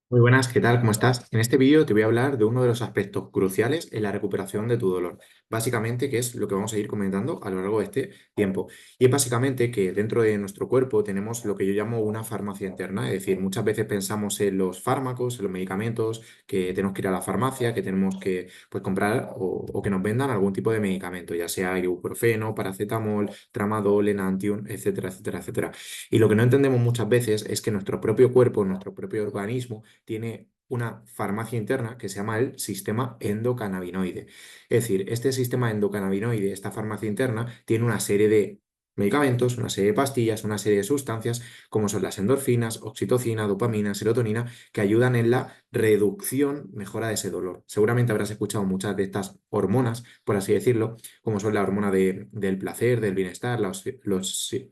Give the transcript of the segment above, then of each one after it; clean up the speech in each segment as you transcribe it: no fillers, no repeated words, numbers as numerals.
Muy buenas, ¿qué tal? ¿Cómo estás? En este vídeo te voy a hablar de uno de los aspectos cruciales en la recuperación de tu dolor. Básicamente, que es lo que vamos a ir comentando a lo largo de este tiempo. Y es básicamente que dentro de nuestro cuerpo tenemos lo que yo llamo una farmacia interna. Es decir, muchas veces pensamos en los fármacos, en los medicamentos, que tenemos que ir a la farmacia, que tenemos que pues, comprar o que nos vendan algún tipo de medicamento, ya sea ibuprofeno, paracetamol, tramadol, enantium, etcétera, etcétera, etcétera. Y lo que no entendemos muchas veces es que nuestro propio cuerpo, nuestro propio organismo, tiene una farmacia interna que se llama el sistema endocannabinoide. Es decir, este sistema endocannabinoide, esta farmacia interna, tiene una serie de medicamentos, una serie de pastillas, una serie de sustancias, como son las endorfinas, oxitocina, dopamina, serotonina, que ayudan en la reducción, mejora de ese dolor. Seguramente habrás escuchado muchas de estas hormonas, por así decirlo, como son la hormona del placer, del bienestar,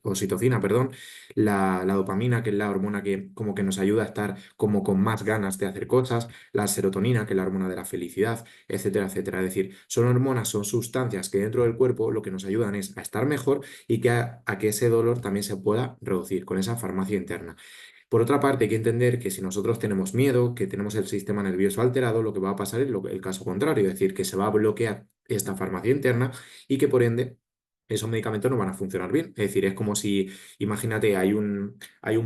oxitocina, perdón, la dopamina, que es la hormona que como que nos ayuda a estar como con más ganas de hacer cosas, la serotonina, que es la hormona de la felicidad, etcétera, etcétera. Es decir, son hormonas, son sustancias que dentro del cuerpo lo que nos ayudan es a estar mejor y que a que ese dolor también se pueda reducir con esa farmacia interna. Por otra parte, hay que entender que si nosotros tenemos miedo, que tenemos el sistema nervioso alterado, lo que va a pasar es el caso contrario, es decir, que se va a bloquear esta farmacia interna y que por ende esos medicamentos no van a funcionar bien. Es decir, es como si, imagínate, hay un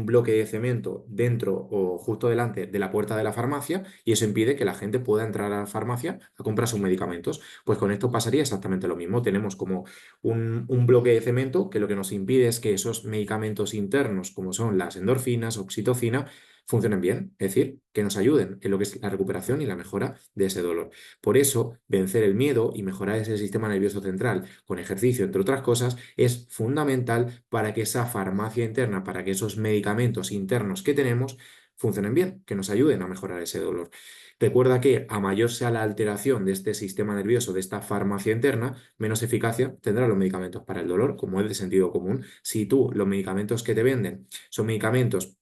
bloque de cemento dentro o justo delante de la puerta de la farmacia y eso impide que la gente pueda entrar a la farmacia a comprar sus medicamentos. Pues con esto pasaría exactamente lo mismo. Tenemos como un bloque de cemento que lo que nos impide es que esos medicamentos internos, como son las endorfinas, oxitocina, funcionen bien, es decir, que nos ayuden en lo que es la recuperación y la mejora de ese dolor. Por eso, vencer el miedo y mejorar ese sistema nervioso central con ejercicio, entre otras cosas, es fundamental para que esa farmacia interna, para que esos medicamentos internos que tenemos funcionen bien, que nos ayuden a mejorar ese dolor. Recuerda que a mayor sea la alteración de este sistema nervioso, de esta farmacia interna, menos eficacia tendrán los medicamentos para el dolor, como es de sentido común. Si tú los medicamentos que te venden son medicamentos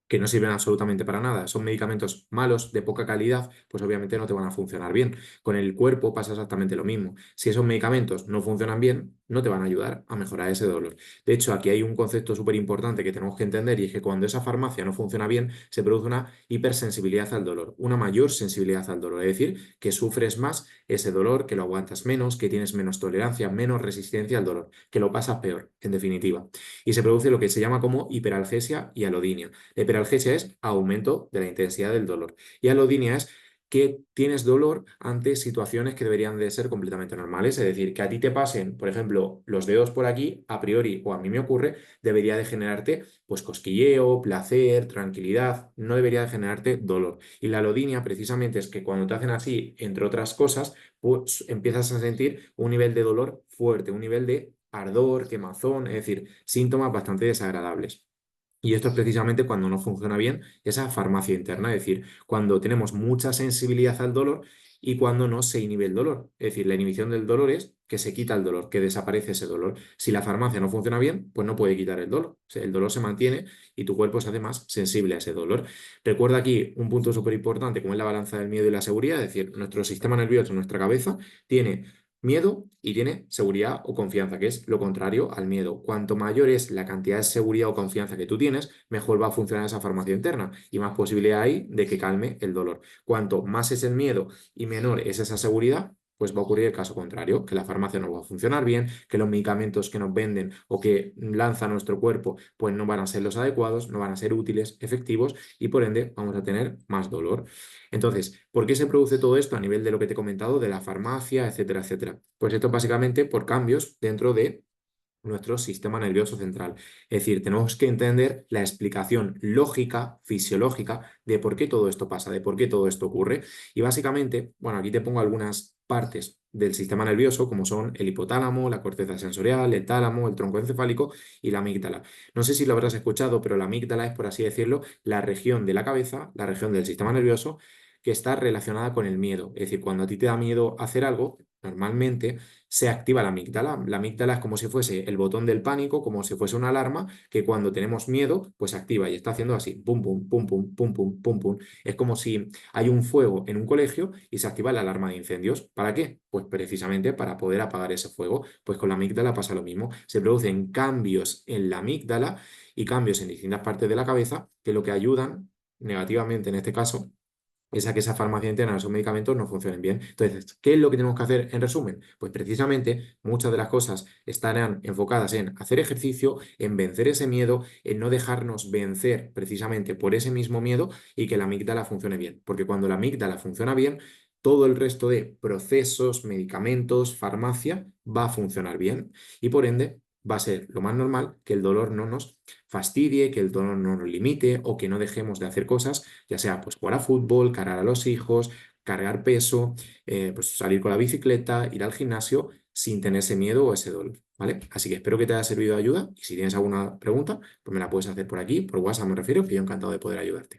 que no sirven absolutamente para nada, son medicamentos malos, de poca calidad, pues obviamente no te van a funcionar bien. Con el cuerpo pasa exactamente lo mismo. Si esos medicamentos no funcionan bien, no te van a ayudar a mejorar ese dolor. De hecho, aquí hay un concepto súper importante que tenemos que entender y es que cuando esa farmacia no funciona bien, se produce una hipersensibilidad al dolor, una mayor sensibilidad al dolor. Es decir, que sufres más ese dolor, que lo aguantas menos, que tienes menos tolerancia, menos resistencia al dolor, que lo pasas peor, en definitiva. Y se produce lo que se llama como hiperalgesia y alodinia. La hiperalgesia es aumento de la intensidad del dolor. Y alodinia es que tienes dolor ante situaciones que deberían de ser completamente normales. Es decir, que a ti te pasen, por ejemplo, los dedos por aquí, a priori, o a mí me ocurre, debería de generarte pues cosquilleo, placer, tranquilidad, no debería de generarte dolor. Y la alodinia precisamente es que cuando te hacen así, entre otras cosas, pues empiezas a sentir un nivel de dolor fuerte, un nivel de ardor, quemazón, es decir, síntomas bastante desagradables. Y esto es precisamente cuando no funciona bien esa farmacia interna, es decir, cuando tenemos mucha sensibilidad al dolor y cuando no se inhibe el dolor. Es decir, la inhibición del dolor es que se quita el dolor, que desaparece ese dolor. Si la farmacia no funciona bien, pues no puede quitar el dolor. O sea, el dolor se mantiene y tu cuerpo se hace más sensible a ese dolor. Recuerda aquí un punto súper importante, como es la balanza del miedo y la seguridad, es decir, nuestro sistema nervioso, nuestra cabeza, tiene miedo y tiene seguridad o confianza, que es lo contrario al miedo. Cuanto mayor es la cantidad de seguridad o confianza que tú tienes, mejor va a funcionar esa farmacia interna y más posibilidad hay de que calme el dolor. Cuanto más es el miedo y menor es esa seguridad, pues va a ocurrir el caso contrario, que la farmacia no va a funcionar bien, que los medicamentos que nos venden o que lanza nuestro cuerpo, pues no van a ser los adecuados, no van a ser útiles, efectivos y por ende vamos a tener más dolor. Entonces, ¿por qué se produce todo esto a nivel de lo que te he comentado, de la farmacia, etcétera, etcétera? Pues esto básicamente por cambios dentro de nuestro sistema nervioso central. Es decir, tenemos que entender la explicación lógica, fisiológica, de por qué todo esto pasa, de por qué todo esto ocurre. Y básicamente, bueno, aquí te pongo algunas partes del sistema nervioso, como son el hipotálamo, la corteza sensorial, el tálamo, el tronco encefálico y la amígdala. No sé si lo habrás escuchado, pero la amígdala es, por así decirlo, la región de la cabeza, la región del sistema nervioso que está relacionada con el miedo. Es decir, cuando a ti te da miedo hacer algo, normalmente se activa la amígdala. La amígdala es como si fuese el botón del pánico, como si fuese una alarma que cuando tenemos miedo, pues se activa y está haciendo así, pum, pum, pum, pum, pum, pum, pum, pum. Es como si hay un fuego en un colegio y se activa la alarma de incendios. ¿Para qué? Pues precisamente para poder apagar ese fuego. Pues con la amígdala pasa lo mismo. Se producen cambios en la amígdala y cambios en distintas partes de la cabeza que lo que ayudan negativamente en este caso, es a que esa farmacia interna, esos medicamentos no funcionen bien. Entonces, ¿qué es lo que tenemos que hacer en resumen? Pues precisamente muchas de las cosas estarán enfocadas en hacer ejercicio, en vencer ese miedo, en no dejarnos vencer precisamente por ese mismo miedo y que la amígdala funcione bien. Porque cuando la amígdala funciona bien, todo el resto de procesos, medicamentos, farmacia va a funcionar bien y por ende va a ser lo más normal que el dolor no nos fastidie, que el dolor no nos limite o que no dejemos de hacer cosas, ya sea pues jugar a fútbol, cargar a los hijos, cargar peso, pues salir con la bicicleta, ir al gimnasio sin tener ese miedo o ese dolor, ¿vale? Así que espero que te haya servido de ayuda y si tienes alguna pregunta, pues me la puedes hacer por aquí, por WhatsApp me refiero, que yo encantado de poder ayudarte.